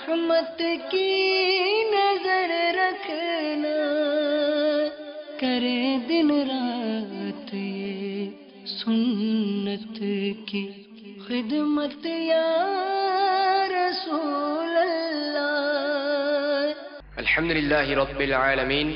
رحمت کی نظر رکھنا، کرے دن رات یہ سنت کی خدمت یا رسول اللہ۔ الحمد للہ رب العالمین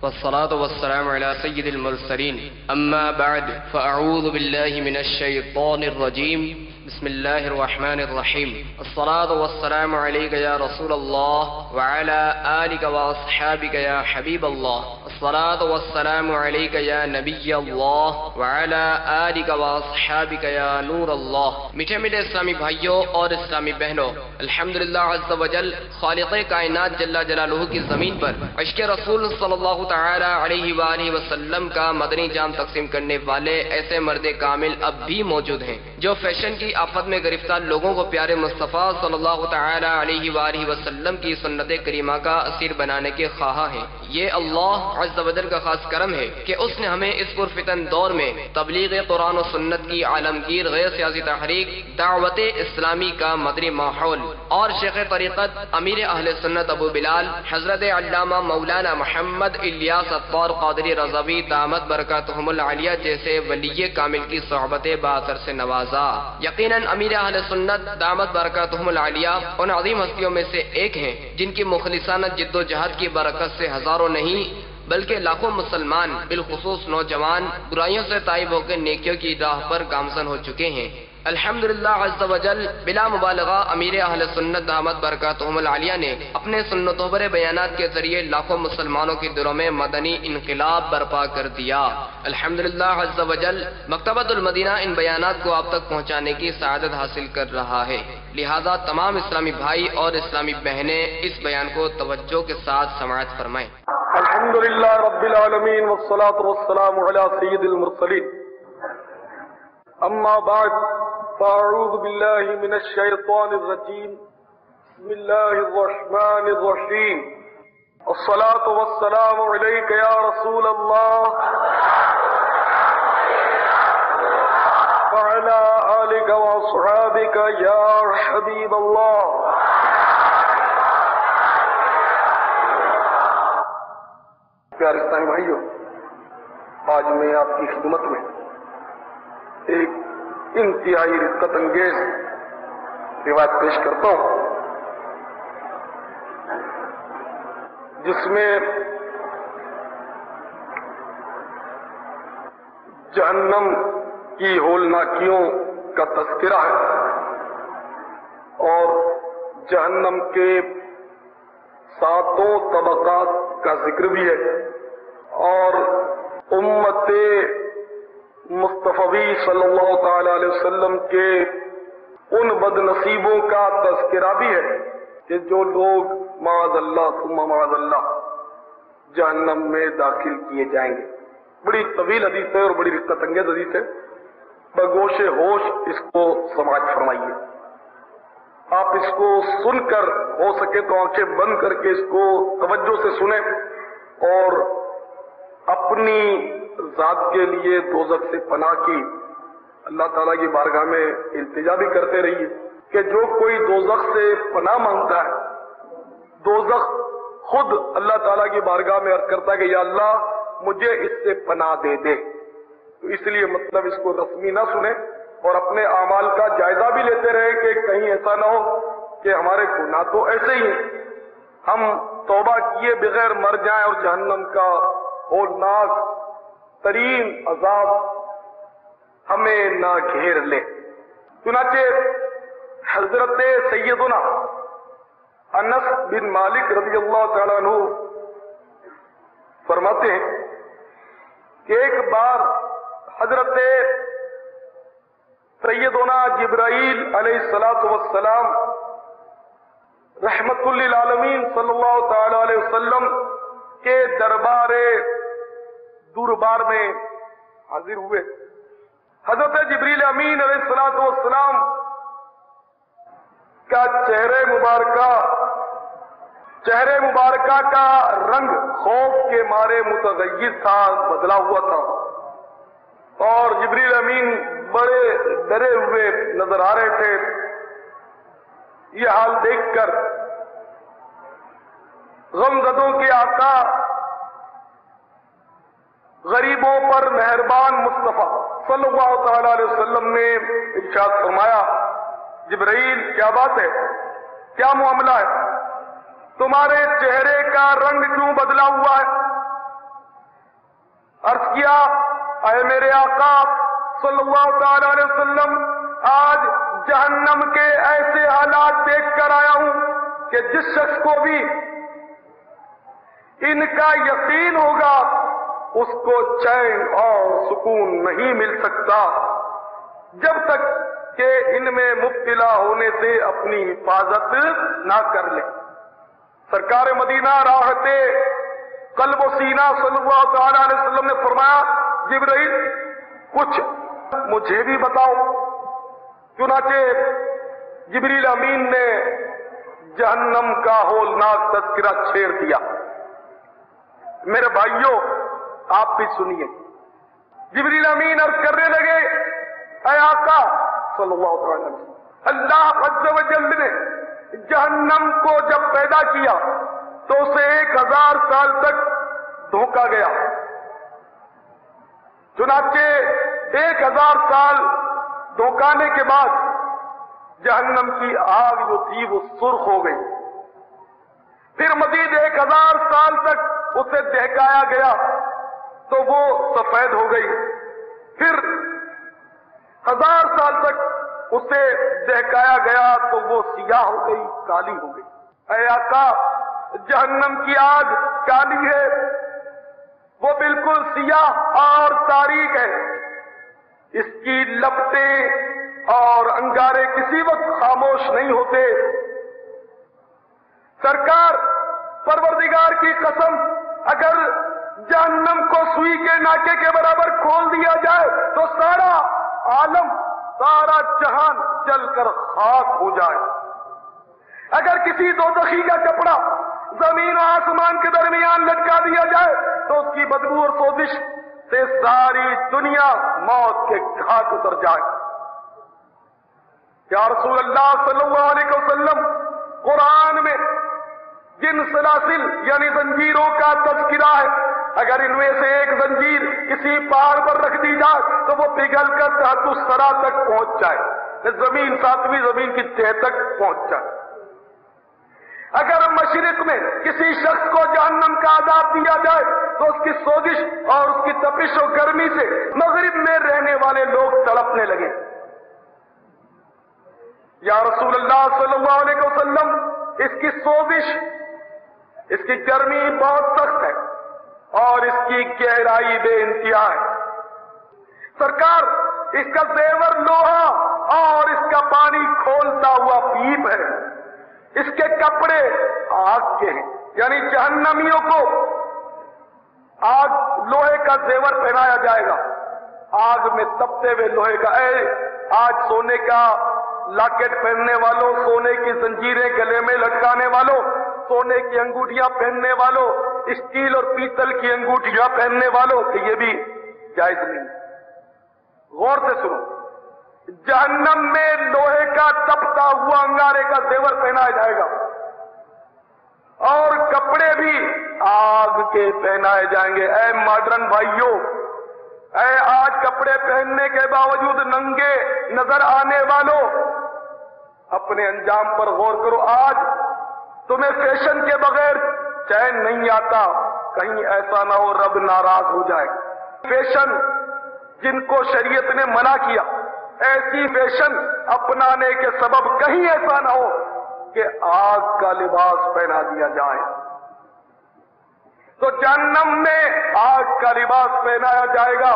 والصلاة والسلام على سید المرسلین، اما بعد فاعوذ باللہ من الشیطان الرجیم، بسم اللہ الرحمن الرحیم، الصلاة والسلام علیک یا رسول اللہ وعلى آلک واصحابک یا حبیب اللہ، الصلاة والسلام علیک یا نبی اللہ وعلى آلک واصحابک یا نور اللہ۔ میٹھے میٹھے اسلامی بھائیوں اور اسلامی بہنوں، الحمدللہ عز و جل خالق کائنات جل جلالہ کی زمین پر عشق رسول صلی اللہ تعالی علیہ وآلہ وسلم کا مدنی جام تقسیم کرنے والے ایسے مرد کامل اب بھی موجود ہیں جو فیشن کی آفت میں گرفتار لوگوں کو پیارے مصطفیٰ صلی اللہ تعالی علیہ وآلہ وسلم کی سنت کریمہ کا اسیر بنانے کے خواہاں ہیں۔ یہ اللہ عز و جل کا خاص کرم ہے کہ اس نے ہمیں اس پرفتن دور میں تبلیغ قرآن و سنت کی عالمگیر غیر سیاسی تحریک دعوت اسلامی کا مدنی ماحول اور شیخ طریقت امیر اہل سنت ابو بلال حضرت علامہ مولانا محمد الیاس عطار قادری رضوی دامت برکاتہم العالیہ جیسے ولی کامل کی صحبت باثر سے نوازا۔ یقیناً امیر اہل سنت دامت برکاتہم العالیہ ان عظیم ہستیوں میں سے ایک ہیں جن کی مخلصانہ جد و جہد کی برکت سے ہزاروں نہیں بلکہ لاکھوں مسلمان بالخصوص نوجوان برائیوں سے تائب ہو کے نیکیوں کی راہ پر گامزن ہو چکے ہیں۔ الحمدللہ عز و جل بلا مبالغہ امیر اہل سنت دامت برکاتہم العالیہ نے اپنے سنتوں پر بیانات کے ذریعے لاکھوں مسلمانوں کے دلوں میں مدنی انقلاب برپا کر دیا۔ الحمدللہ عز و جل مکتبۃ المدینہ ان بیانات کو آپ تک پہنچانے کی سعادت حاصل کر رہا ہے، لہذا تمام اسلامی بھائی اور اسلامی بہنیں اس بیان کو توجہ کے ساتھ سماعت فرمائیں۔ الحمدللہ رب العالمین والصلاة والسلام علی سید المرسلین، اما بعد فاعوذ باللہ من الشیطان الرجیم، بسم اللہ الرحمن الرحیم، الصلاة والسلام علیک یا رسول اللہ وعلی آلک واصحابک یا حبیب اللہ۔ پیارے اسلامی بھائیوں، آج میں آپ کی خدمت میں ایک انتہائی رقت انگیز روایت پیش کرتا ہوں جس میں جہنم کی ہولناکیوں کا تذکرہ ہے اور جہنم کے 7 طبقات کا ذکر بھی ہے اور امت مصطفی صلی اللہ تعالی علیہ وسلم کے ان بد نصیبوں کا تذکرہ بھی ہے کہ جو لوگ معاذ اللہ ثم معاذ اللہ جہنم میں داخل کیے جائیں گے۔ بڑی طویل حدیث ہے اور بڑی رقت انگیز حدیث ہے، بگوش ہوش اس کو سماعت فرمائیے۔ آپ اس کو سن کر ہو سکے تو آنکھیں بند کر کے اس کو توجہ سے سنیں اور اپنی ذات کے لیے دوزخ سے پناہ کی اللہ تعالیٰ کی بارگاہ میں التجا بھی کرتے رہیے کہ جو کوئی دوزخ سے پناہ مانگتا ہے، دوزخ خود اللہ تعالیٰ کی بارگاہ میں عرض کرتا ہے کہ یا اللہ مجھے اس سے پناہ دے دے۔ تو اس لیے مطلب اس کو رسمی نہ سنیں اور اپنے اعمال کا جائزہ بھی لیتے رہے کہ کہیں ایسا نہ ہو کہ ہمارے گناہ تو ایسے ہی ہیں، ہم توبہ کیے بغیر مر جائیں اور جہنم کا ہولناک ترین عذاب ہمیں نہ گھیر لے۔ چنانچہ حضرت سیدنا انس بن مالک رضی اللہ تعالیٰ عنہ فرماتے ہیں کہ ایک بار حضرت سیدنا جبرائیل علیہ السلام رحمت للعالمین صلی اللہ تعالی علیہ وسلم کے دربار میں حاضر ہوئے۔ حضرت جبریل امین علیہ السلام کا چہرے مبارکہ کا رنگ خوف کے مارے متغیر تھا، بدلا ہوا تھا، اور جبریل امین بڑے ڈرے ہوئے نظر آ رہے تھے۔ یہ حال دیکھ کر غمزدوں کے آقا، غریبوں پر مہربان مصطفیٰ صلی اللہ تعالی علیہ وسلم نے ارشاد فرمایا، جبرائیل کیا بات ہے، کیا معاملہ ہے، تمہارے چہرے کا رنگ کیوں بدلا ہوا ہے؟ عرض کیا، اے میرے آقا صلی اللہ تعالی علیہ وسلم، آج جہنم کے ایسے حالات دیکھ کر آیا ہوں کہ جس شخص کو بھی ان کا یقین ہوگا اس کو چین اور سکون نہیں مل سکتا جب تک کہ ان میں مبتلا ہونے سے اپنی حفاظت نہ کر لے۔ سرکار مدینہ راحت قلب و سینہ صلی اللہ تعالی علیہ وسلم نے فرمایا، جبرائیل کچھ مجھے بھی بتاؤ۔ چنانچہ جبریل امین نے جہنم کا ہولناک تذکرہ چھیڑ دیا۔ میرے بھائیوں، آپ بھی سنیے۔ جبریل امین عرض کرنے لگے، اے آقا صلی اللہ علیہ وسلم، اللہ عز و جل نے جہنم کو جب پیدا کیا تو اسے 1000 سال تک دھوکا گیا۔ چنانچہ 1000 سال دھوکانے کے بعد جہنم کی آگ جو تھی وہ سرخ ہو گئی۔ پھر مزید 1000 سال تک اسے دہکایا گیا تو وہ سفید ہو گئی۔ پھر 1000 سال تک اسے دہکایا گیا تو وہ سیاہ ہو گئی، کالی ہو گئی۔ اے آقا، جہنم کی آگ کالی ہے، وہ بالکل سیاہ اور تاریک ہے، اس کی لپٹیں اور انگارے کسی وقت خاموش نہیں ہوتے۔ سرکار پروردگار کی قسم، اگر جہنم کو سوئی کے ناکے کے برابر کھول دیا جائے تو سارا عالم، سارا جہان جل کر خاک ہو جائے۔ اگر کسی دوزخی کا کپڑا زمین و آسمان کے درمیان لٹکا دیا جائے تو اس کی بدبو اور سوزش سے ساری دنیا موت کے گھاٹ اتر جائے۔ یا رسول اللہ صلی اللہ علیہ وسلم، قرآن میں جن سلاسل یعنی زنجیروں کا تذکرہ ہے، اگر ان میں سے ایک زنجیر کسی پہاڑ پر رکھ دی جائے تو وہ پگھل کر تحت الثری تک پہنچ جائے، زمین 7ویں زمین کی تہ تک پہنچ جائے۔ اگر مشرق میں کسی شخص کو جہنم کا عذاب دیا جائے تو اس کی سوزش اور اس کی تپش و گرمی سے مغرب میں رہنے والے لوگ تڑپنے لگے۔ یا رسول اللہ صلی اللہ علیہ وسلم، اس کی سوزش، اس کی گرمی بہت سخت ہے اور اس کی گہرائی بے انتہا ہے۔ سرکار، اس کا زیور لوہا اور اس کا پانی کھولتا ہوا پیپ ہے، اس کے کپڑے آگ کے ہیں، یعنی جہنمیوں کو آگ لوہے کا زیور پہنایا جائے گا، آگ میں تپتے ہوئے لوہے کا۔ اے آج سونے کا لاکٹ پہننے والوں، سونے کی زنجیریں گلے میں لٹکانے والوں، سونے کی انگوٹھیاں پہننے والوں، اسٹیل اور پیتل کی انگوٹھیاں پہننے والوں، کہ یہ بھی جائز نہیں۔ غور سے سنو، جہنم میں لوہے کا تپتا ہوا انگارے کا زیور پہنایا جائے گا اور کپڑے بھی آگ کے پہنائے جائیں گے۔ اے ماڈرن بھائیوں، اے آج کپڑے پہننے کے باوجود ننگے نظر آنے والوں، اپنے انجام پر غور کرو۔ آج تمہیں فیشن کے بغیر چین نہیں آتا، کہیں ایسا نہ ہو رب ناراض ہو جائے۔ فیشن جن کو شریعت نے منع کیا، ایسی فیشن اپنانے کے سبب کہیں ایسا نہ ہو کہ آگ کا لباس پہنا دیا جائے۔ تو جہنم میں آگ کا لباس پہنایا جائے گا۔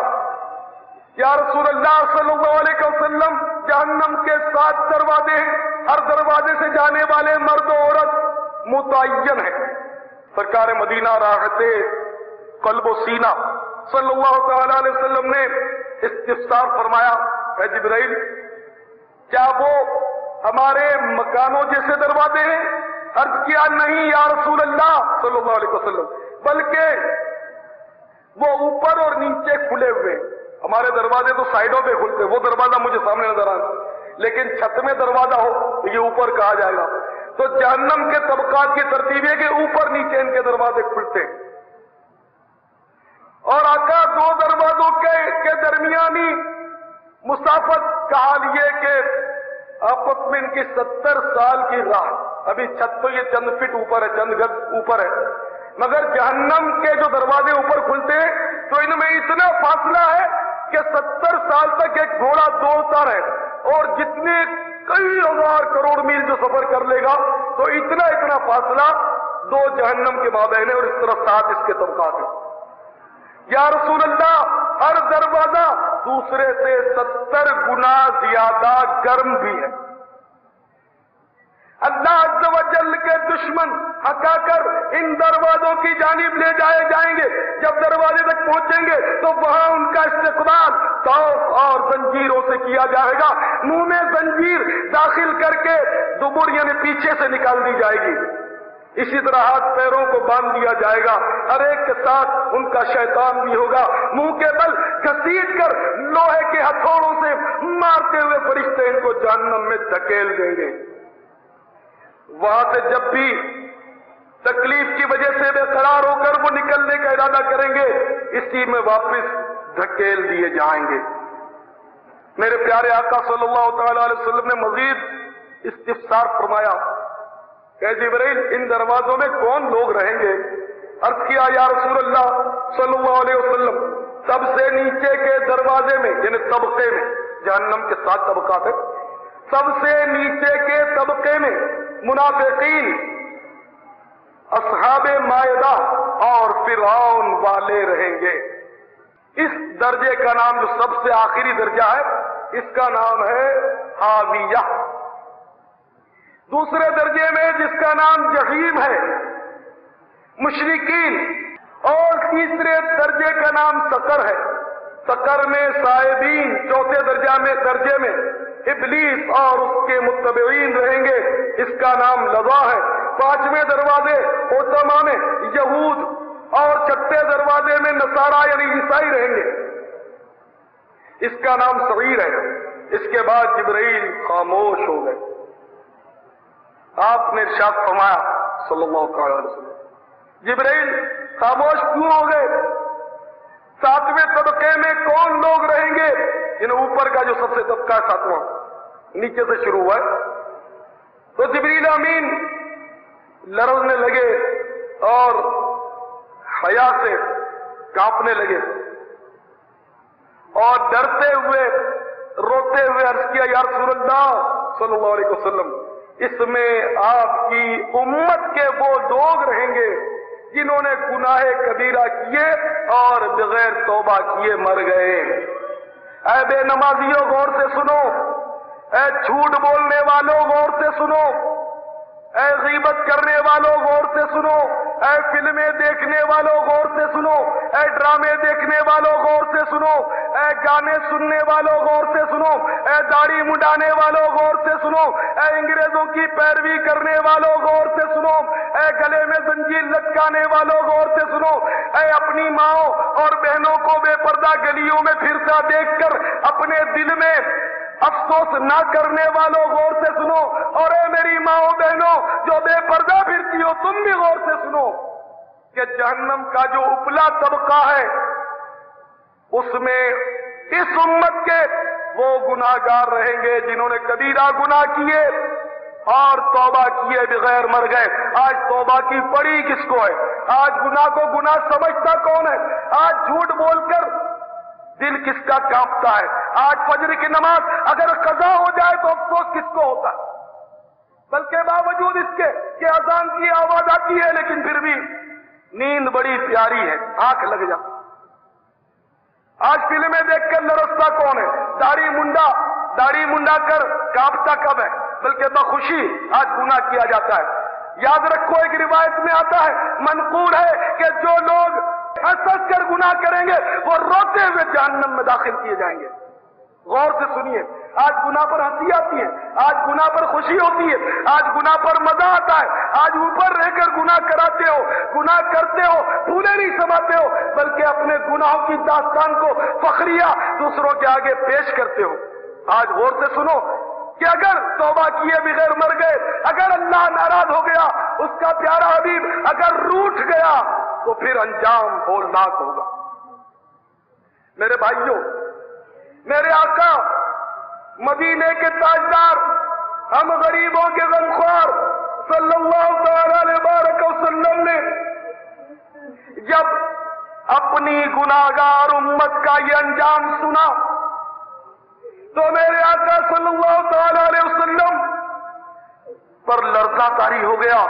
یا رسول اللہ صلی اللہ علیہ وسلم، جہنم کے 7 دروازے ہیں، ہر دروازے سے جانے والے مرد و عورت متعین ہیں۔ سرکار مدینہ راحت قلب و سینہ صلی اللہ تعالی علیہ وسلم نے استفسار فرمایا، اے جبرائیل، کیا وہ ہمارے مکانوں جیسے دروازے ہیں؟ عرض کیا، نہیں یا رسول اللہ صلی اللہ علیہ وسلم، بلکہ وہ اوپر اور نیچے کھلے ہوئے۔ ہمارے دروازے تو سائڈوں پہ کھلتے، وہ دروازہ مجھے سامنے نظر آ رہا، لیکن چھت میں دروازہ ہو تو یہ اوپر کہا جائے گا۔ تو جہنم کے طبقات کی ترتیب ہے کہ اوپر نیچے ان کے دروازے کھلتے ہیں، اور آقا دو دروازوں کے درمیانی مسافت کا حال یہ کہ آپس میں ان کی 70 سال کی راہ، ابھی چھت تو یہ چند فٹ اوپر ہے، چند گز اوپر ہے، مگر جہنم کے جو دروازے اوپر کھلتے ہیں تو ان میں اتنا فاصلہ ہے کہ 70 سال تک ایک گھوڑا دوڑتا رہے، اور جتنے کئی ہزار کروڑ میل جو سفر کر لے گا تو اتنا فاصلہ دو جہنم کے مابین ہے، اور اس طرح 7 اس کے طبقات ہیں۔ یا رسول اللہ، ہر دروازہ دوسرے سے 70 گنا زیادہ گرم بھی ہے۔ اللہ عز و جل کے دشمن ہکا کر ان دروازوں کی جانب لے جائیں گے، جب دروازے تک پہنچیں گے تو وہاں ان کا استقبال طوق اور زنجیروں سے کیا جائے گا، منہ میں زنجیر داخل کر کے دبر یعنی پیچھے سے نکال دی جائے گی، اسی طرح ہاتھ پیروں کو باندھ دیا جائے گا، ہر ایک کے ساتھ ان کا شیطان بھی ہوگا، منہ کے بل گھسیٹ کر لوہے کے ہتھوڑوں سے مارتے ہوئے فرشتے ان کو جہنم میں دھکیل دیں گے۔ وہاں سے جب بھی تکلیف کی وجہ سے بے قرار ہو کر وہ نکلنے کا ارادہ کریں گے، اسی میں واپس دھکیل دیے جائیں گے۔ میرے پیارے آقا صلی اللہ تعالی علیہ وسلم نے مزید استفسار فرمایا کہ جبرائیل ان دروازوں میں کون لوگ رہیں گے؟ عرض کیا یا رسول اللہ صلی اللہ علیہ وسلم، سب سے نیچے کے دروازے میں یعنی طبقے میں، جہنم کے 7 طبقات ہیں، سب سے نیچے کے طبقے میں منافقین، اصحاب مائدہ اور فرعون والے رہیں گے۔ اس درجے کا نام جو سب سے آخری درجہ ہے اس کا نام ہے حاویہ۔ دوسرے درجے میں جس کا نام جہیم ہے مشرکین، اور تیسرے درجے کا نام سقر ہے، سقر میں صائبین، چوتھے درجے میں ابلیس اور اس کے متبعین رہیں گے، اس کا نام لظا ہے۔ 5ویں دروازے اوتما میں یہود، اور 6 دروازے میں نصارہ یعنی عیسائی رہیں گے، اس کا نام سعیر ہے۔ اس کے بعد جبرائیل خاموش ہو گئے۔ آپ نے ارشاد فرمایا صلی اللہ علیہ وسلم، جبرائیل خاموش کیوں ہو گئے؟ 7ویں طبقے میں کون لوگ رہیں گے؟ اوپر کا جو سب سے طبقہ ہے 7واں، نیچے سے شروع ہوا ہے۔ تو جبریل امین لرزنے لگے اور حیا سے کانپنے لگے، اور ڈرتے ہوئے روتے ہوئے عرض کیا یا رسول اللہ صلی اللہ علیہ وسلم، اس میں آپ کی امت کے وہ لوگ رہیں گے جنہوں نے گناہ کبیرہ کیے اور بغیر توبہ کیے مر گئے۔ اے بے نمازیوں غور سے سنو، اے جھوٹ بولنے والوں غور سے سنو، اے غیبت کرنے والوں غور سے سنو، اے فلمیں دیکھنے والوں غور سے سنو، اے ڈرامے دیکھنے والوں غور سے سنو، اے گانے سننے والوں غور سے سنو، اے داڑھی منڈانے والوں غور سے سنو، اے انگریزوں کی پیروی کرنے والوں غور سے سنو، اے گلے میں زنجیر لٹکانے والوں غور سے سنو، اے اپنی ماؤں اور بہنوں کو بے پردہ گلیوں میں پھرتا دیکھ کر اپنے دل میں افسوس نہ کرنے والوں غور سے سنو، اور اے میری ماں بہنوں جو بے پردہ پھرتی ہو تم بھی غور سے سنو کہ جہنم کا جو اوپلا طبقہ ہے اس میں اس امت کے وہ گناہگار رہیں گے جنہوں نے کبیرہ گناہ کیے اور توبہ کیے بغیر مر گئے۔ آج توبہ کی پڑی کس کو ہے؟ آج گناہ کو گناہ سمجھتا کون ہے؟ آج جھوٹ بول کر دل کس کا کانپتا ہے؟ آج فجر کی نماز اگر قضا ہو جائے تو افسوس کس کو ہوتا ہے؟ بلکہ باوجود اس کے کہ اذان کی آواز آتی ہے لیکن پھر بھی نیند بڑی پیاری ہے، آنکھ لگ جا۔ آج فلمیں دیکھ کر لرزتا کون ہے؟ داڑھی منڈا کر کانپتا کب ہے؟ بلکہ بخوشی آج گناہ کیا جاتا ہے۔ یاد رکھو ایک روایت میں آتا ہے، منقول ہے کہ جو لوگ ہنس کر گناہ کریں گے وہ روتے ہوئے جہنم میں داخل کیے جائیں گے۔ غور سے سنیے، آج گناہ پر ہنسی آتی ہے، آج گناہ پر خوشی ہوتی ہے، آج گناہ پر مزہ آتا ہے، آج اوپر رہ کر گناہ کراتے ہو، گناہ کرتے ہو، پھولے نہیں سماتے ہو، بلکہ اپنے گناہوں کی داستان کو فخریہ دوسروں کے آگے پیش کرتے ہو۔ آج غور سے سنو، کہ اگر توبہ کیے بغیر مر گئے، اگر اللہ ناراض ہو گیا، اس کا پیارا حبیب اگر روٹھ گیا تو پھر انجام ہولناک ہوگا۔ میرے بھائیوں، میرے آقا مدینے کے تاجدار، ہم غریبوں کے غمخوار صلی اللہ تعالی علیہ وسلم نے جب اپنی گناہگار امت کا یہ انجام سنا تو میرے آقا صلی اللہ تعالی علیہ وسلم پر لرزہ طاری ہو گیا۔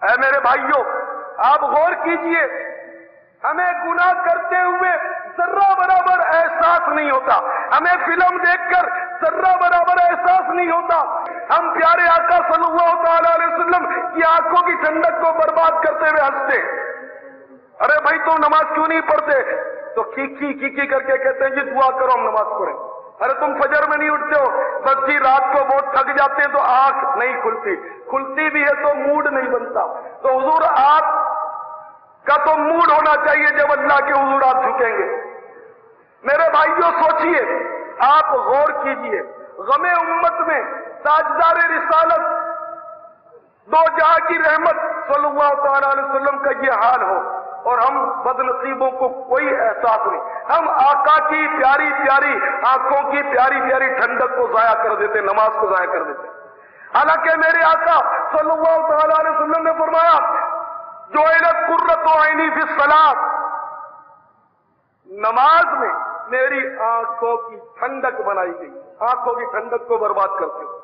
اے میرے بھائیوں، آپ غور کیجئے، ہمیں گناہ کرتے ہوئے ذرہ برابر احساس نہیں ہوتا، ہمیں فلم دیکھ کر ذرہ برابر احساس نہیں ہوتا، ہم پیارے آقا صلی اللہ تعالی علیہ وسلم کی آنکھوں کی ٹھنڈک کو برباد کرتے ہوئے ہنستے۔ ارے بھائی تم نماز کیوں نہیں پڑھتے؟ تو کھی کر کے کہتے ہیں جی دعا کرو ہم نماز پڑھیں۔ ارے تم فجر میں نہیں اٹھتے ہو؟ بس جی رات کو بہت تھک جاتے ہیں تو آنکھ نہیں کھلتی بھی ہے تو موڈ نہیں بنتا۔ تو حضور آپ کا تو موڈ ہونا چاہیے جب اللہ کے حضور آپ جھکیں گے۔ میرے بھائیوں سوچئے، آپ غور کیجئے، غم امت میں تاجدار رسالت دو جہاں کی رحمت صلی اللہ تعالی علیہ وسلم کا یہ حال ہو اور ہم بد نصیبوں کو کوئی احساس نہیں، ہم آقا کی پیاری پیاری آنکھوں کی پیاری پیاری ٹھنڈک کو ضائع کر دیتے، نماز کو ضائع کر دیتے۔ حالانکہ میرے آقا صلی اللہ تعالی علیہ وسلم نے فرمایا جعلت قرۃ عینی فی الصلاۃ، نماز میں میری آنکھوں کی ٹھنڈک بنائی گئی، آنکھوں کی ٹھنڈک کو برباد کرتے ہو۔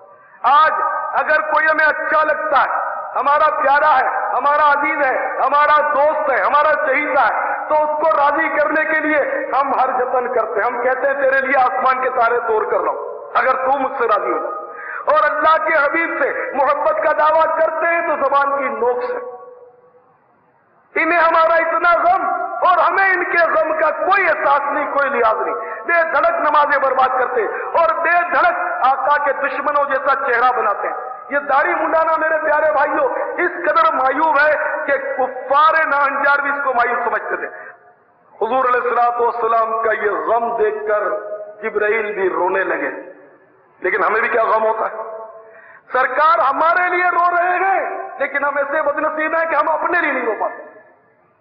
آج اگر کوئی ہمیں اچھا لگتا ہے، ہمارا پیارا ہے، ہمارا عزیز ہے، ہمارا دوست ہے، ہمارا چہیتا ہے، تو اس کو راضی کرنے کے لیے ہم ہر جتن کرتے ہیں، ہم کہتے ہیں تیرے لیے آسمان کے تارے توڑ کر لاؤں اگر تو مجھ سے راضی ہو جائے، اور اللہ کے حبیب سے محبت کا دعویٰ کرتے ہیں تو زبان کی نوک سے۔ انہیں ہمارا اتنا غم اور ہمیں ان کے غم کا کوئی احساس نہیں، کوئی لحاظ نہیں، بے دھڑک نمازیں برباد کرتے اور بے دھڑک آقا کے دشمنوں جیسا چہرہ بناتے ہیں۔ یہ داڑھی منڈانا میرے پیارے بھائیوں اس قدر مایوب ہے کہ کفار ناہنجار بھی اس کو مایوب سمجھتے تھے۔ حضور علیہ الصلوۃ والسلام کا یہ غم دیکھ کر جبرائیل بھی رونے لگے، لیکن ہمیں بھی کیا غم ہوتا ہے؟ سرکار ہمارے لیے رو رہے ہیں لیکن ہم ایسے بد نصیب ہیں کہ ہم اپنے لیے نہیں رو پاتے۔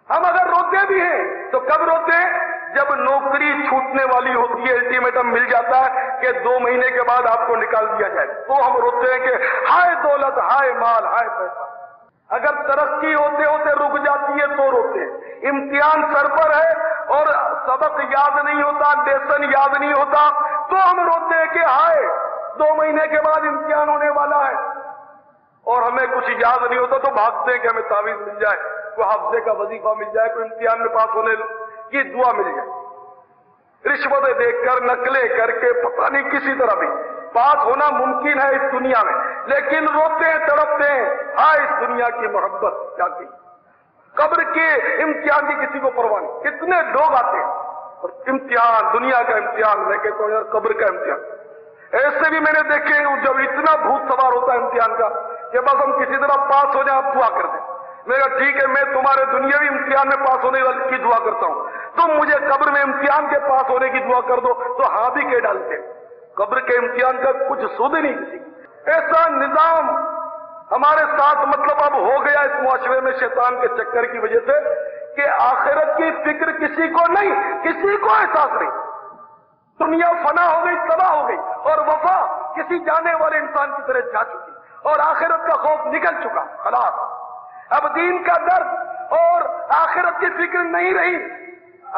ہم اگر روتے بھی ہیں تو کب روتے ہیں؟ جب نوکری چھوٹنے والی ہوتی ہے، الٹیمیٹم مل جاتا ہے کہ 2 مہینے کے بعد آپ کو نکال دیا جائے، تو ہم روتے ہیں کہ ہائے دولت، ہائے مال، ہائے پیسہ۔ اگر ترقی ہوتے ہوتے رک جاتی ہے تو روتے ہیں۔ امتحان سر پر ہے اور سبق یاد نہیں ہوتا، لیسن یاد نہیں ہوتا تو ہم روتے ہیں کہ ہائے 2 مہینے کے بعد امتحان ہونے والا ہے، اور ہمیں کچھ یاد نہیں ہوتا تو بھاگتے ہیں کہ ہمیں تعویذ مل جائے، کوئی حفظے کا وظیفہ مل جائے، کوئی امتحان میں پاس ہونے کی دعا مل جائے۔ رشوتیں دیکھ کر، نقلیں کر کے، پتہ نہیں کسی طرح بھی پاس ہونا ممکن ہے اس دنیا میں، لیکن روتے ہیں، تڑپتے ہیں، ہائے اس دنیا کی محبت کیا کی۔ قبر کے امتحان کی کسی کو پرواہ نہیں، کتنے لوگ آتے ہیں اور امتحان، دنیا کا امتحان، میں کہتا ہوں یار قبر کا امتحان۔ ایسے بھی میں نے دیکھے جب اتنا بھوت سوار ہوتا ہے امتحان کا کہ بس ہم کسی طرح پاس ہو جائیں، آپ دعا کر دیں۔ میں کہا ٹھیک ہے، میں تمہارے دنیاوی امتحان میں پاس ہونے کی دعا کرتا ہوں، تم مجھے قبر میں امتحان کے پاس ہونے کی دعا کر دو، تو ہاں بھی کہہ ڈالتے۔ قبر کے امتحان کا کچھ سود ہی نہیں کسی۔ ایسا نظام ہمارے ساتھ مطلب اب ہو گیا اس معاشرے میں شیطان کے چکر کی وجہ سے کہ آخرت کی فکر کسی کو نہیں، کسی کو احساس نہیں۔ دنیا فنا ہو گئی، تباہ ہو گئی، اور وفا کسی جانے والے انسان کی طرح جا چکی، اور آخرت کا خوف نکل چکا، خلاص۔ اب دین کا درد اور آخرت کی فکر نہیں رہی۔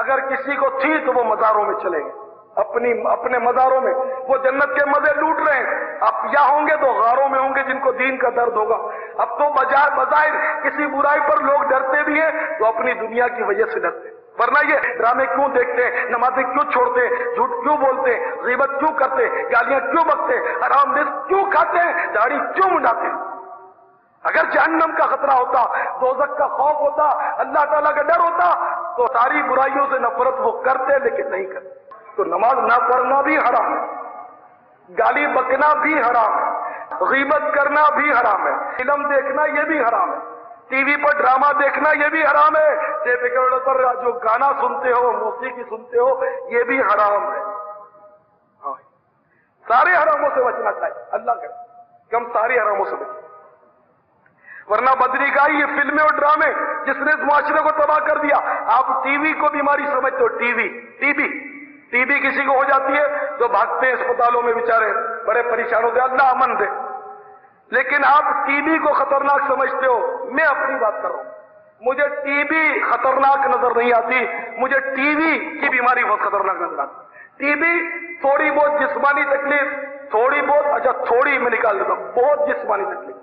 اگر کسی کو تھی تو وہ مزاروں میں چلے گئے، اپنے مزاروں میں وہ جنت کے مزے لوٹ رہے ہیں۔ اب یا ہوں گے تو غاروں میں ہوں گے جن کو دین کا درد ہوگا۔ اب تو بظاہر کسی برائی پر لوگ ڈرتے بھی ہیں تو اپنی دنیا کی وجہ سے ڈرتے ہیں، ورنہ یہ ڈرامے کیوں دیکھتے ہیں، نمازیں کیوں چھوڑتے ہیں، جھوٹ کیوں بولتے ہیں، غیبت کیوں کرتے ہیں، گالیاں کیوں بکتے ہیں، حرام رزق کیوں کھاتے ہیں، داڑھی کیوں منڈاتے ہیں؟ اگر جہنم کا خطرہ ہوتا، دوزخ کا خوف ہوتا، اللہ تعالیٰ کا ڈر ہوتا تو ساری برائیوں سے نفرت وہ کرتے، لیکن نہیں کرتے۔ تو نماز نہ پڑھنا بھی حرام ہے، گالی بکنا بھی حرام ہے، غیبت کرنا بھی حرام ہے، فلم دیکھنا یہ بھی حرام ہے، ٹی وی پر ڈرامہ دیکھنا یہ بھی حرام ہے، ٹیپ ریکارڈر پر جو گانا سنتے ہو، موسیقی سنتے ہو، یہ بھی حرام ہے۔ سارے حرام و سے بچنا چاہیے، اللہ کرے کہ ہم ساری حراموں سے بچیں، ورنہ بدنگاہی یہ فلمیں اور ڈرامے جس نے اس معاشرے کو تباہ کر دیا. آپ ٹی وی کو بیماری سمجھتے ہو، ٹی وی کسی کو ہو جاتی ہے تو بھاگتے ہیں اسپتالوں میں بیچارے، بڑے پریشان ہوتے ہیں، اللہ امن دے. لیکن آپ ٹی وی کو خطرناک سمجھتے ہو. میں اپنی بات کر رہا ہوں، مجھے ٹی وی خطرناک نظر نہیں آتی، مجھے ٹی وی کی بیماری بہت خطرناک نظر آتی. ٹی وی تھوڑی بہت جسمانی تکلیف، تھوڑی میں نکال دیتا ہوں، بہت جسمانی تکلیف،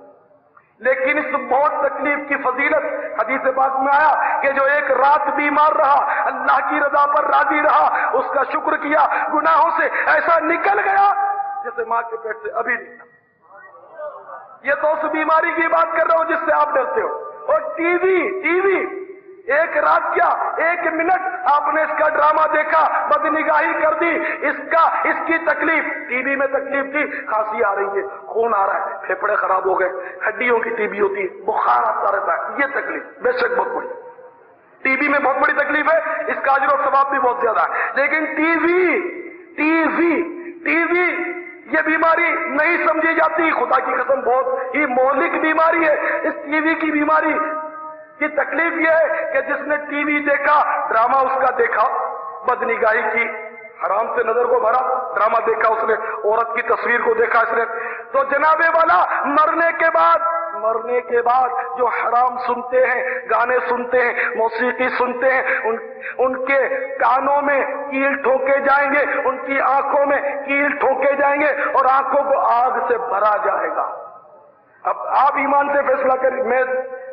لیکن اس بہت تکلیف کی فضیلت حدیث پاک میں آیا کہ جو ایک رات بیمار رہا، اللہ کی رضا پر راضی رہا، اس کا شکر کیا، گناہوں سے ایسا نکل گیا جیسے ماں کے پیٹ سے ابھی نکلا. یہ تو اس بیماری کی بات کر رہا ہوں جس سے آپ ڈرتے ہو. اور ٹی وی ایک رات کیا، ایک منٹ آپ نے اس کا ڈرامہ دیکھا، بدنگاہی کر دی، اس کی تکلیف. ٹی وی میں تکلیف تھی، کھانسی آ رہی ہے، خون آ رہا ہے، پھیپھڑے خراب ہو گئے، ہڈیوں کی ٹی بی ہوتی ہے، بخار آتا رہتا ہے، یہ تکلیف بے شک بہت بڑی. ٹی وی میں بہت بڑی تکلیف ہے، اس کا اجر و ثواب بھی بہت زیادہ ہے. لیکن ٹی وی یہ بیماری نہیں سمجھی جاتی، خدا کی قسم بہت ہی مہلک بیماری ہے. اس ٹی وی کی بیماری کی تکلیف یہ ہے کہ جس نے ٹی وی دیکھا، ڈرامہ اس کا دیکھا، بدنگاہی کی، حرام سے نظر کو بھرا، ڈرامہ دیکھا اس نے، عورت کی تصویر کو دیکھا اس نے، تو جناب والا مرنے کے بعد جو حرام سنتے ہیں، گانے سنتے ہیں، موسیقی سنتے ہیں، ان کے کانوں میں کیل ٹھوکے جائیں گے، ان کی آنکھوں میں کیل ٹھوکے جائیں گے، اور آنکھوں کو آگ سے بھرا جائے گا. اب آپ ایمان سے فیصلہ کریں.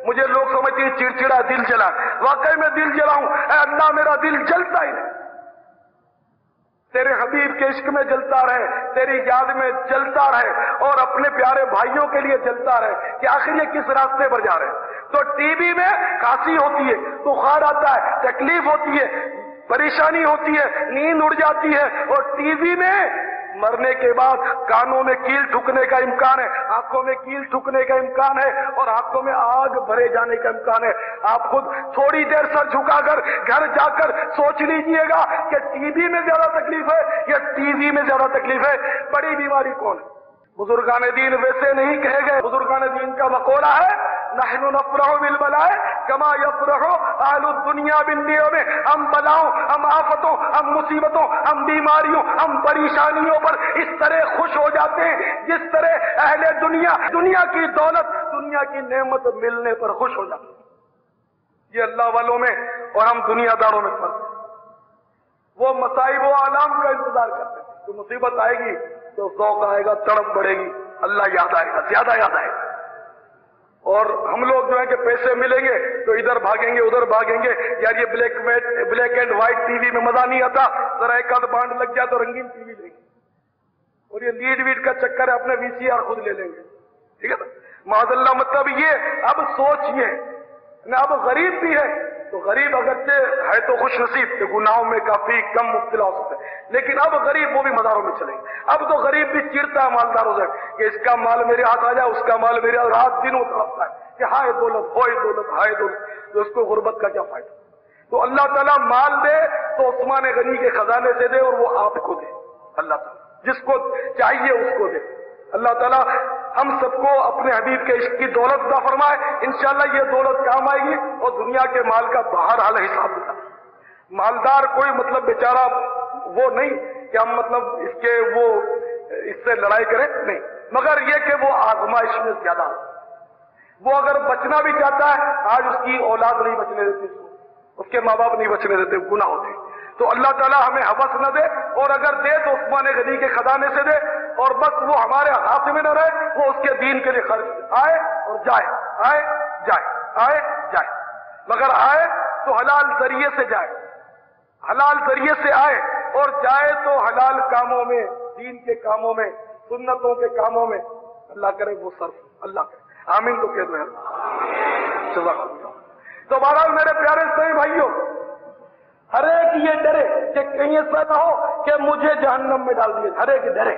مجھے لوگ سمجھتے ہیں چڑچڑا دل جلا، واقعی میں دل جلا ہوں. اے اللہ میرا دل جلتا ہی نہیں، تیرے حبیب کے عشق میں جلتا رہے، تیری یاد میں جلتا رہے، اور اپنے پیارے بھائیوں کے لیے جلتا رہے کہ آخر یہ کس راستے پر جا رہے ہیں. تو ٹی وی میں کھانسی ہوتی ہے، بخار آتا ہے، تکلیف ہوتی ہے، پریشانی ہوتی ہے، نیند اڑ جاتی ہے. اور ٹی وی میں مرنے کے بعد کانوں میں کیل ٹھکنے کا امکان ہے، آنکھوں میں کیل ٹھکنے کا امکان ہے، اور آنکھوں میں آگ بھرے جانے کا امکان ہے. آپ خود تھوڑی دیر سر جھکا کر گھر جا کر سوچ لیجئے گا کہ ٹی وی میں زیادہ تکلیف ہے یا ٹی وی میں زیادہ تکلیف ہے. بڑی بیماری کون ہے؟ بزرگان دین ویسے نہیں کہے گئے. بزرگان دین کا مقولہ ہے نحن نفرح بالبلاء کما یفرح اہل الدنیا بالنعم. ہم بلاؤں، ہم آفتوں، ہم مصیبتوں، ہم بیماریوں، ہم پریشانیوں پر اس طرح خوش ہو جاتے ہیں جس طرح اہل دنیا کی دولت، دنیا کی نعمت ملنے پر خوش ہو جاتے ہیں. یہ اللہ والوں میں اور ہم دنیا داروں میں فرق ہے. وہ مصائب و آلام کا انتظار کرتے ہیں، تو مصیبت آئے گی تو ذوق آئے گا، تڑپ بڑھے گی، اللہ یاد آئے گا، زیادہ یاد آئے گا. اور ہم لوگ جو ہے کہ پیسے ملیں گے تو ادھر بھاگیں گے ادھر بھاگیں گے. یار یہ black and white T V میں مزہ نہیں آتا، ذرا ایک آدھ بانڈ لگ جائے تو رنگین ٹی وی لیں گے. اور یہ لیڈ ویڈ کا چکر ہے، اپنے وی سی آر خود لے لیں گے. ٹھیک ہے نا، معاذ اللہ. مطلب یہ اب سوچئے نا، اب غریب بھی ہے تو غریب اگرچہ ہے تو خوش نصیب کہ گناہوں میں کافی کم مبتلا ہو سکتا ہے، لیکن اب غریب وہ بھی مزاروں میں چلیں گے. اب تو غریب بھی چڑتا ہے مالداروں سے کہ اس کا مال میرے ہاتھ آ جائے، اس کا مال میرے ہاتھ، رات دن اترتا ہے کہ ہائے دولت، ہوئے دولت، ہائے دولت. تو اس کو غربت کا کیا فائدہ؟ تو اللہ تعالیٰ مال دے تو عثمان غنی کے خزانے سے دے، اور وہ آپ کو دے. اللہ تعالیٰ جس کو چاہیے اس کو دے. اللہ تعالیٰ ہم سب کو اپنے حبیب کے عشق کی دولت عطا فرمائے. انشاءاللہ یہ دولت کام آئے گی اور دنیا کے مال کا بہرحال حساب دیتا. مالدار کوئی مطلب بیچارہ وہ نہیں کہ ہم مطلب اس سے لڑائی کریں، نہیں، مگر یہ کہ وہ آزمائش میں زیادہ ہو. وہ اگر بچنا بھی چاہتا ہے، آج اس کی اولاد نہیں بچنے دیتی، اس کے ماں باپ نہیں بچنے دیتے، گناہ ہوتے. تو اللہ تعالیٰ ہمیں ہوس نہ دے، اور اگر دے تو عثمان غنی کے خزانے سے دے، اور بس وہ ہمارے ہاتھ میں نہ رہے، وہ اس کے دین کے لیے خرچ آئے اور جائے، آئے جائے، آئے جائے. مگر آئے تو حلال ذریعے سے جائے، حلال ذریعے سے آئے، اور جائے تو حلال کاموں میں، دین کے کاموں میں، سنتوں کے کاموں میں. اللہ کرے وہ صرف، اللہ کرے. آمین تو کہہ دو. جزاک اللہ. تو بہرحال میرے پیارے صحیح بھائیوں، ہر ایک یہ ڈرے کہ کہیں ایسا نہ ہو کہ مجھے جہنم میں ڈال دیے. ہر ایک ڈرے،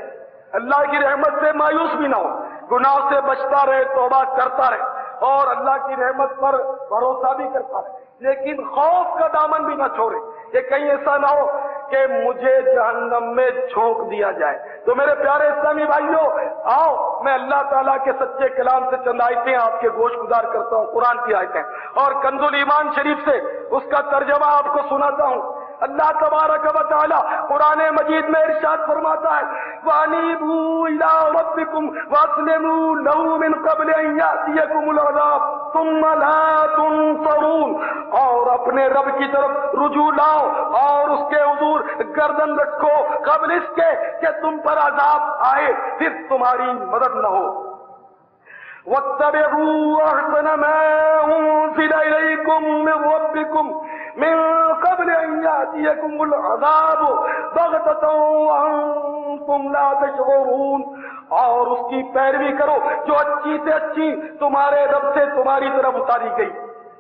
اللہ کی رحمت سے مایوس بھی نہ ہو، گناہ سے بچتا رہے، توبہ کرتا رہے، اور اللہ کی رحمت پر بھروسہ بھی کرتا رہے، لیکن خوف کا دامن بھی نہ چھوڑے کہ کہیں ایسا نہ ہو کہ مجھے جہنم میں جھونک دیا جائے۔ تو میرے پیارے اسلامی بھائیوں، آؤ میں اللہ تعالیٰ کے سچے کلام سے چند آیتیں آپ کے گوش گزار کرتا ہوں، قرآن کی آیتیں، اور کنز الایمان شریف سے اس کا ترجمہ آپ کو سناتا ہوں۔ اللہ تبارک و تعالی قرآن مجید میں ارشاد فرماتا ہے وَأَنِيبُوا إِلَىٰ رَبِّكُمْ وَأَسْلِمُوا لَهُ مِن قَبْلِ أَن يَأْتِيَكُمُ الْعَذَابُ ثُمَّ لَا تُنصَرُونَ، اور اپنے رب کی طرف رجوع لاؤ اور اس کے حضور گردن رکھو قبل اس کے کہ تم پر عذاب آئے پھر تمہاری مدد نہ ہو۔ وَاتَّبِعُوا أَحْسَنَ مَا أُنزِلَ إِلَيْكُم مِّن رَّبِّكُمْ من قبل ان يأتيكم العذاب بغتة وانتم لا تشعرون، اور اس کی پیروی کرو جو اچھی سے اچھی تمہارے رب سے تمہاری طرف اتاری گئی۔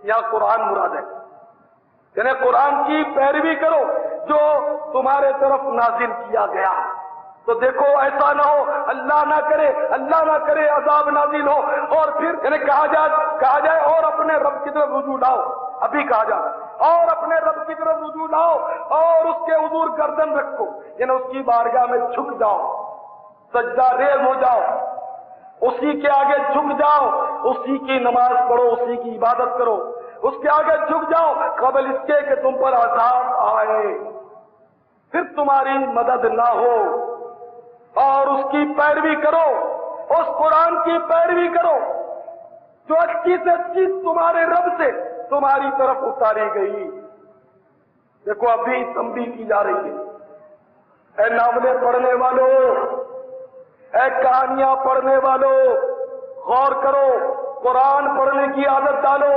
یہاں قرآن مراد ہے، یعنی قرآن کی پیروی کرو جو تمہارے طرف نازل کیا گیا۔ تو دیکھو ایسا نہ ہو، اللہ نہ کرے عذاب نازل ہو اور پھر یعنی کہا جائے اور اپنے رب کی طرف رجوع لاؤ، ابھی کہا جائے اور اپنے رب کی طرف رجوع لاؤ اور اس کے حضور گردن رکھو، یعنی اس کی بارگاہ میں جھک جاؤ، سجدہ ریز ہو جاؤ، اسی کے آگے جھک جاؤ، اسی کی نماز پڑھو، اسی کی عبادت کرو، اس کے آگے جھک جاؤ قبل اس کے کہ تم پر عذاب آئے پھر تمہاری مدد نہ ہو، اور اس کی پیروی کرو، اس قرآن کی پیروی کرو جو اچھی سے اچھی تمہارے رب سے تمہاری طرف اتاری گئی۔ دیکھو ابھی تنبیہ کی جا رہی ہے، اے ناولیں پڑھنے والوں، اے کہانیاں پڑھنے والوں، غور کرو، قرآن پڑھنے کی عادت ڈالو،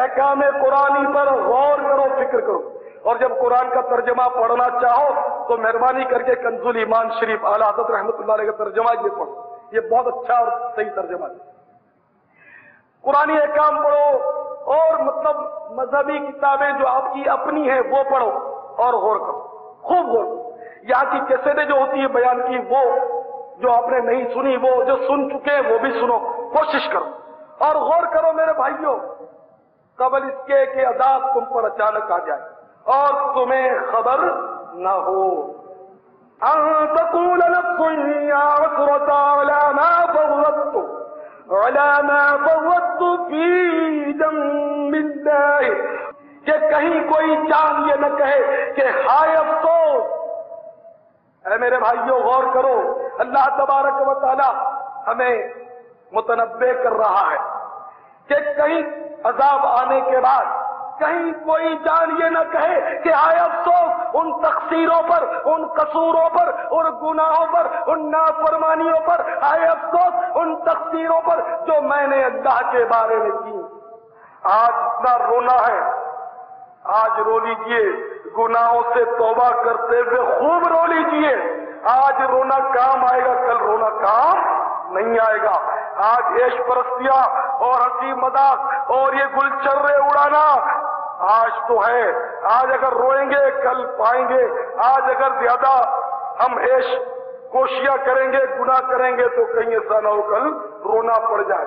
احکام قرآنی پر غور کرو، فکر کرو، اور جب قرآن کا ترجمہ پڑھنا چاہو تو مہربانی کر کے کنز الایمان شریف اعلیٰ حضرت رحمۃ اللہ علیہ کا ترجمہ یہ پڑھو، یہ بہت اچھا اور صحیح ترجمہ ہے۔ قرآنی احکام پڑھو اور مطلب مذہبی کتابیں جو آپ کی اپنی ہیں وہ پڑھو اور غور کرو، خوب غور کرو۔ یہاں کی کیسٹیں جو ہوتی ہے بیان کی، وہ جو آپ نے نہیں سنی وہ جو سن چکے ہیں وہ بھی سنو، کوشش کرو اور غور کرو میرے بھائیوں، قبل اس کے کہ عذاب تم پر اچانک آ جائے اور تمہیں خبر نہ ہو۔ ان تقول نفس یا عسرۃ علی ما فرطت فی جنب اللہ، کہ کہیں کوئی جان یہ نہ کہے کہ ہائے افسوس۔ اے میرے بھائیوں غور کرو، اللہ تبارک و تعالی ہمیں متنبہ کر رہا ہے کہ کہیں عذاب آنے کے بعد کہیں کوئی جان یہ نہ کہے کہ ہائے افسوس ان تقصیروں پر، ان قصوروں پر، ان گناہوں پر، ان نافرمانیوں پر، ہائے افسوس ان تقصیروں پر جو میں نے اللہ کے بارے میں کی۔ آج اتنا رونا ہے، آج رو لیجیے، گناہوں سے توبہ کرتے ہوئے خوب رو لیجیے، آج رونا کام آئے گا، کل رونا کام نہیں آئے گا۔ آج عیش پرستیاں اور ہنسی مذاق اور یہ گلچرے اڑانا آج تو ہے، آج اگر روئیں گے کل پائیں گے، آج اگر زیادہ ہم عیش کوشیاں کریں گے، گناہ کریں گے تو کہیں ایسا نہ ہو کل رونا پڑ جائے۔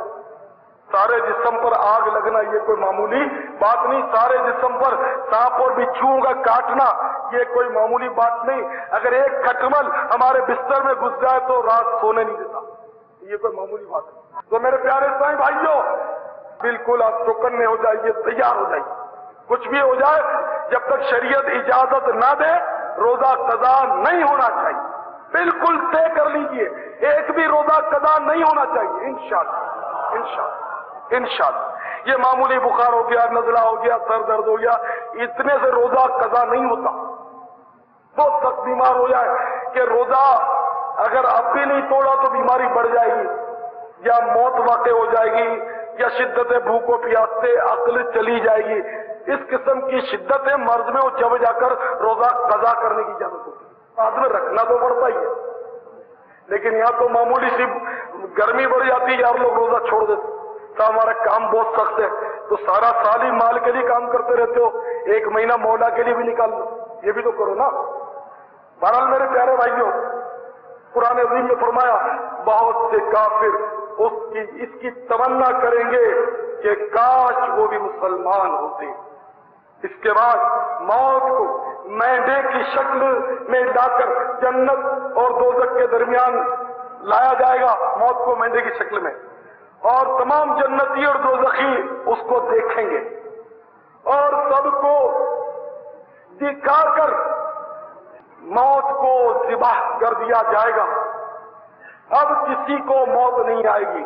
سارے جسم پر آگ لگنا یہ کوئی معمولی بات نہیں، سارے جسم پر سانپ اور بچھوؤں کا کاٹنا یہ کوئی معمولی بات نہیں۔ اگر ایک کھٹمل ہمارے بستر میں گھس جائے تو رات سونے نہیں دیتا، یہ کوئی معمولی بات ہے۔ تو میرے پیارے اسلامی بھائیوں، بالکل آپ چوکنے ہو جائیے، تیار ہو جائیے، کچھ بھی ہو جائے جب تک شریعت اجازت نہ دے روزہ قضا نہیں ہونا چاہیے، بالکل طے کر لیجئے، ایک بھی روزہ قضا نہیں ہونا چاہیے انشاءاللہ، انشاءاللہ انشاءاللہ۔ یہ معمولی بخار ہو گیا، نزلہ ہو گیا، سر درد ہو گیا، اتنے سے روزہ قضا نہیں ہوتا۔ بہت سخت بیمار ہو جائے کہ روزہ اگر اب بھی نہیں توڑا تو بیماری بڑھ جائے گی، یا موت واقع ہو جائے گی، یا شدت بھوک و پیاس سے عقل چلی جائے گی، اس قسم کی شدت مرض میں وہ جب جا کر روزہ قضا کرنے کی اجازت ہوتی ہے۔ بعد میں رکھنا تو پڑتا ہی ہے، لیکن یہاں تو معمولی سی گرمی بڑھ جاتی ہے، یار لوگ روزہ چھوڑ دیتے، تو ہمارا کام بہت سخت ہے، تو سارا سال ہی مال کے لیے کام کرتے رہتے ہو، ایک مہینہ مولا کے لیے بھی نکال لو، یہ بھی تو کرو نا۔ بہرحال میرے پیارے بھائیوں، قرآن عظیم میں فرمایا بہت سے کافر اس کی تمنا کریں گے کہ کاش وہ بھی مسلمان ہوتے۔ اس کے بعد موت کو مینڈے کی شکل میں لا کر جنت اور دوزخ کے درمیان لایا جائے گا، موت کو مینڈے کی شکل میں، اور تمام جنتی اور دوزخی اس کو دیکھیں گے اور سب کو دکھا کر موت کو ذبح کر دیا جائے گا۔ اب کسی کو موت نہیں آئے گی۔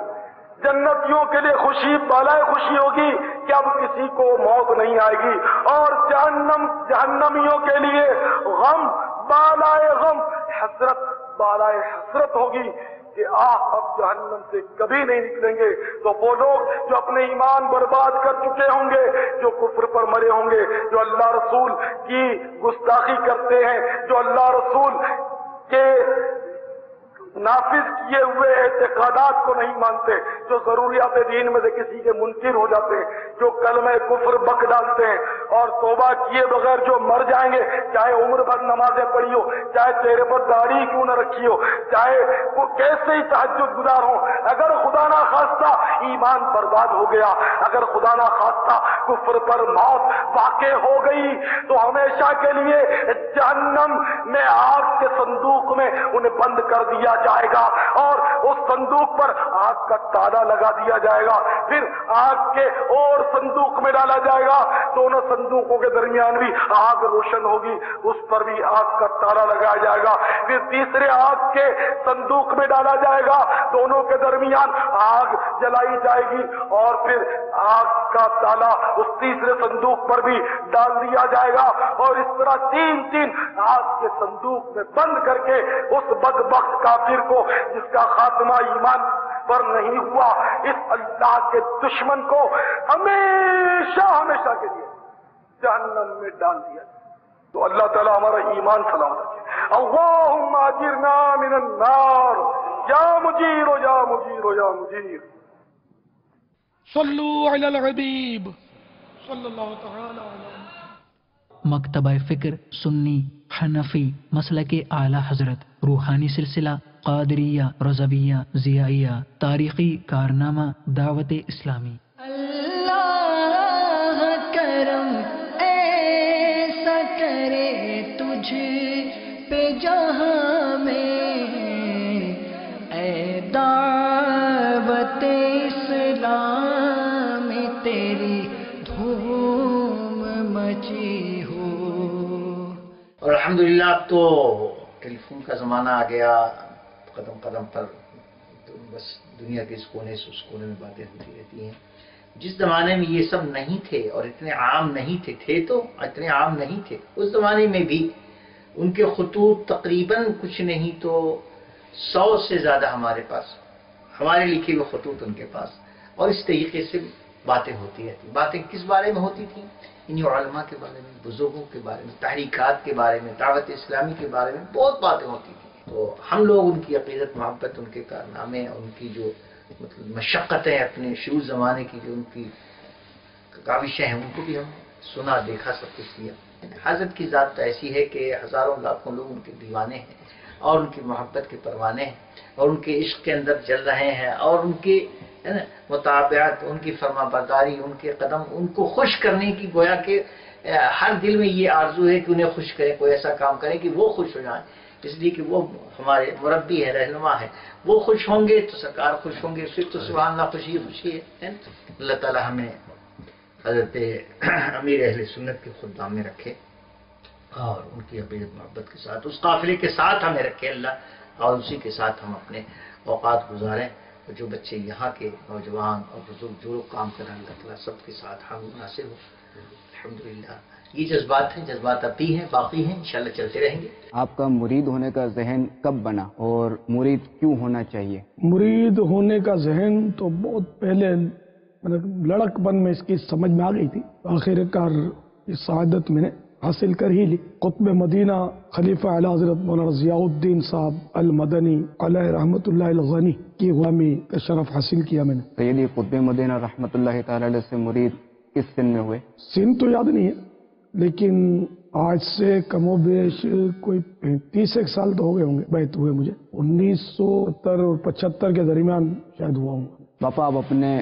جنتیوں کے لیے خوشی بالائے خوشی ہوگی کہ اب کسی کو موت نہیں آئے گی، اور جہنمیوں کے لیے غم بالائے غم، حسرت بالائے حسرت ہوگی کہ اب جہنم سے کبھی نہیں نکلیں گے۔ تو وہ لوگ جو اپنے ایمان برباد کر چکے ہوں گے، جو کفر پر مرے ہوں گے، جو اللہ رسول کی گستاخی کرتے ہیں، جو اللہ رسول کے نافذ کیے ہوئے اعتقادات کو نہیں مانتے، جو ضروریات دین میں سے کسی کے منکر ہو جاتے ہیں، جو کلمہ کفر بک ڈالتے ہیں اور توبہ کیے بغیر جو مر جائیں گے، چاہے عمر بھر نمازیں پڑھی ہو، چاہے چہرے پر داڑھی کیوں نہ رکھی ہو، چاہے وہ کیسے ہی تہجد گزار ہوں، اگر خدا نہ خواستہ ایمان برباد ہو گیا، اگر خدا نہ خواستہ کفر پر موت واقع ہو گئی، تو ہمیشہ کے لیے جہنم میں آگ کے صندوق میں انہیں بند کر دیا جائے گا، اور اس صندوق پر آگ کا تالا لگا دیا جائے گا، پھر آگ کے اور صندوق میں ڈالا جائے گا، دونوں صندوقوں کے درمیان بھی آگ روشن ہوگی، اس پر بھی آگ کا تالا لگایا جائے گا، پھر تیسرے آگ کے صندوق میں ڈالا جائے گا، دونوں کے درمیان آگ جلائی جائے گی، اور پھر آگ کا تالا اس تیسرے صندوق پر بھی ڈال دیا جائے گا، اور اس طرح تین آگ کے صندوق میں بند کر کے اس بدبخت کافر کو، جس کا خاتمہ ایمان پر نہیں ہوا، اس اللہ کے دشمن کو ہمیشہ کے لیے جہنم میں ڈال دیا۔ تو اللہ تعالیٰ ہمارا ایمان سلامت رکھے۔ اللہم اجرنا من النار، یا مجیر و یا مجیر و یا مجیر۔ صلو علی الحبیب صلی اللہ تعالی علیہ۔ مکتبہ فکر سنی حنفی مسلک اعلی حضرت، روحانی سلسلہ قادریہ، رضویہ، ضیائیہ، تاریخی کارنامہ دعوت اسلامی۔ اللہ کرم ایسا کرے تجھ پہ جہاں میں، اے دعوت اسلام تیری دھوم مچی ہو۔ اور الحمدللہ اب تو ٹیلی فون کا زمانہ آ گیا، قدم قدم پر تو بس دنیا کے اس کونے سے اس کونے میں باتیں ہوتی رہتی ہیں۔ جس زمانے میں یہ سب نہیں تھے اور اتنے عام نہیں تھے تو اتنے عام نہیں تھے، اس زمانے میں بھی ان کے خطوط تقریباً کچھ نہیں تو 100 سے زیادہ ہمارے پاس، ہمارے لکھے ہوئے خطوط ان کے پاس، اور اس طریقے سے باتیں ہوتی رہتی۔ باتیں کس بارے میں ہوتی تھیں؟ انہی علماء کے بارے میں، بزرگوں کے بارے میں، تحریکات کے بارے میں، دعوت اسلامی کے بارے میں بہت باتیں ہوتی تھیں۔ تو ہم لوگ ان کی عقیدت، محبت، ان کے کارنامے، ان کی جو مطلب مشقتیں اپنے شروع زمانے کی جو ان کی کاوشیں ہیں، ان کو بھی ہم سنا، دیکھا، سب کچھ کیا۔ حضرت کی ذات تو ایسی ہے کہ ہزاروں لاکھوں لوگ ان کے دیوانے ہیں اور ان کی محبت کے پروانے ہیں اور ان کے عشق کے اندر جل رہے ہیں، اور ان کے مطابعت، ان کی فرما برداری، ان کے قدم ان کو خوش کرنے کی، گویا کہ ہر دل میں یہ آرزو ہے کہ انہیں خوش کریں، کوئی ایسا کام کریں کہ وہ خوش ہو جائیں، اس لیے کہ وہ ہمارے مربی ہے، رہنما ہے۔ وہ خوش ہوں گے تو سرکار خوش ہوں گے، پھر تو سبحان اللہ خوشی خوشی ہے۔ اللہ تعالی ہمیں حضرت امیر اہل سنت کے خدام میں رکھے اور ان کی عقیدت محبت کے ساتھ، اس قافلے کے ساتھ ہمیں رکھے اللہ، اور اسی کے ساتھ ہم اپنے اوقات گزاریں۔ اور جو بچے یہاں کے نوجوان اور بزرگ جو لوگ کام کر رہے ہیں، اللہ تعالیٰ سب کے ساتھ ہم مناسب ہو۔ الحمدللہ یہ جذبات ہیں، جذبات اب بھی ہیں، باقی ہیں، انشاءاللہ چلتے رہیں گے۔ آپ کا مرید ہونے کا ذہن کب بنا اور مرید کیوں ہونا چاہیے؟ مرید ہونے کا ذہن تو بہت پہلے لڑک پن میں اس کی سمجھ میں آ گئی تھی، آخر کار اس سعادت میں نے حاصل کر ہی لی۔ قطب مدینہ خلیفہ اعلی حضرت مولانا ضیاء الدین صاحب المدنی علیہ رحمۃ اللہ الغنی کی غلامی کا شرف حاصل کیا میں نے۔ سیدی قطب مدینہ رحمۃ اللہ تعالی علیہ سے مرید کس سن میں ہوئے؟ سن تو یاد نہیں ہے، لیکن آج سے کم و بیش کوئی 35 سال تو ہو گئے ہوں گے بیعت ہوئے مجھے، 1970 اور 75 کے درمیان شاید ہوا ہوں۔ باپا آپ اپنے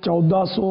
1400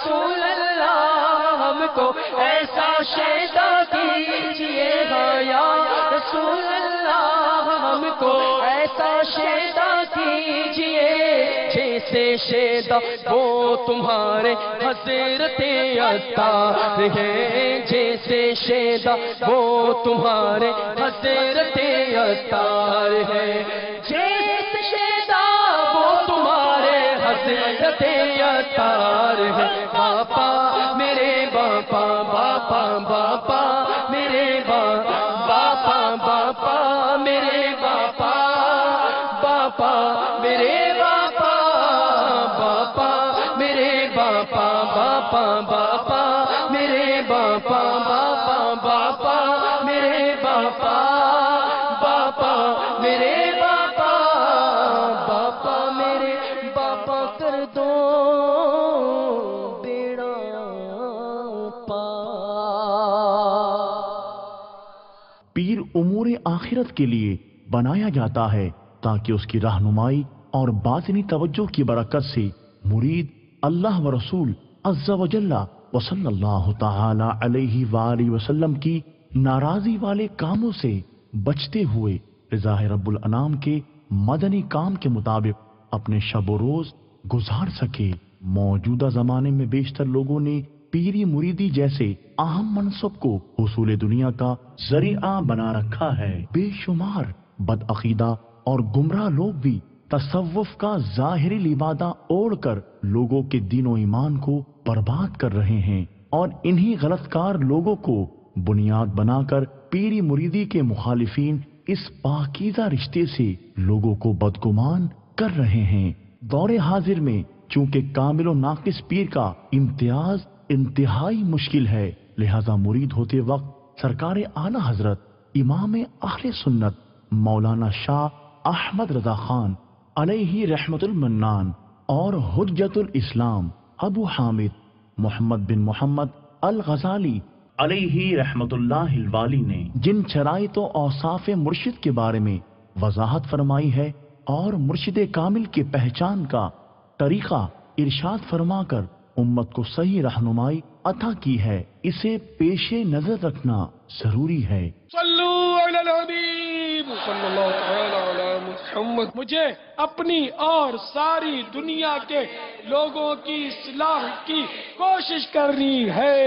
رسول اللہ ہم کو ایسا شیدا کیجئے گا یا رسول اللہ ہم کو ایسا شیدا کیجئے جیسے شیدا وہ تمہارے حضرت عطار ہے جیسے شیدا وہ تمہارے حضرت عطار ہے جیسے شیدا وہ تمہارے حضرت عطار ہے باپا میرے باپا باپا باپا میرے باپا باپا میرے باپا باپا میرے باپا باپا میرے باپا باپا باپا میرے باپا باپا باپا میرے باپا باپا میرے باپا باپا میرے باپا کر دو بیڑا پیر امور آخرت کے لیے بنایا جاتا ہے تاکہ اس کی رہنمائی اور باطنی توجہ کی برکت سے مرید اللہ و رسول عز و جل و صلی اللہ تعالی علیہ وآلہ وسلم کی ناراضی والے کاموں سے بچتے ہوئے رضا رب الانام کے مدنی کام کے مطابق اپنے شب و روز گزار سکے۔ موجودہ زمانے میں بیشتر لوگوں نے پیری مریدی جیسے اہم منصب کو حصول دنیا کا ذریعہ بنا رکھا ہے۔ بے شمار بدعقیدہ اور گمراہ لوگ بھی تصوف کا ظاہری لبادہ اوڑھ کر لوگوں کے دین و ایمان کو برباد کر رہے ہیں اور انہی غلط کار لوگوں کو بنیاد بنا کر پیری مریدی کے مخالفین اس پاکیزہ رشتے سے لوگوں کو بدگمان کر رہے ہیں۔ دور حاضر میں چونکہ کامل و ناقص پیر کا امتیاز انتہائی مشکل ہے، لہذا مرید ہوتے وقت سرکار اعلی حضرت امام اہل سنت مولانا شاہ احمد رضا خان علیہ رحمت المنان اور حجت الاسلام ابو حامد محمد بن محمد الغزالی علیہ رحمت اللہ الوالی نے جن شرائط و اوصاف مرشد کے بارے میں وضاحت فرمائی ہے اور مرشد کامل کی پہچان کا طریقہ ارشاد فرما کر امت کو صحیح رہنمائی عطا کی ہے، اسے پیش نظر رکھنا ضروری ہے۔ صلو علی الحبیب صلی اللہ تعالی علی محمد۔ مجھے اپنی اور ساری دنیا کے لوگوں کی اصلاح کی کوشش کرنی ہے۔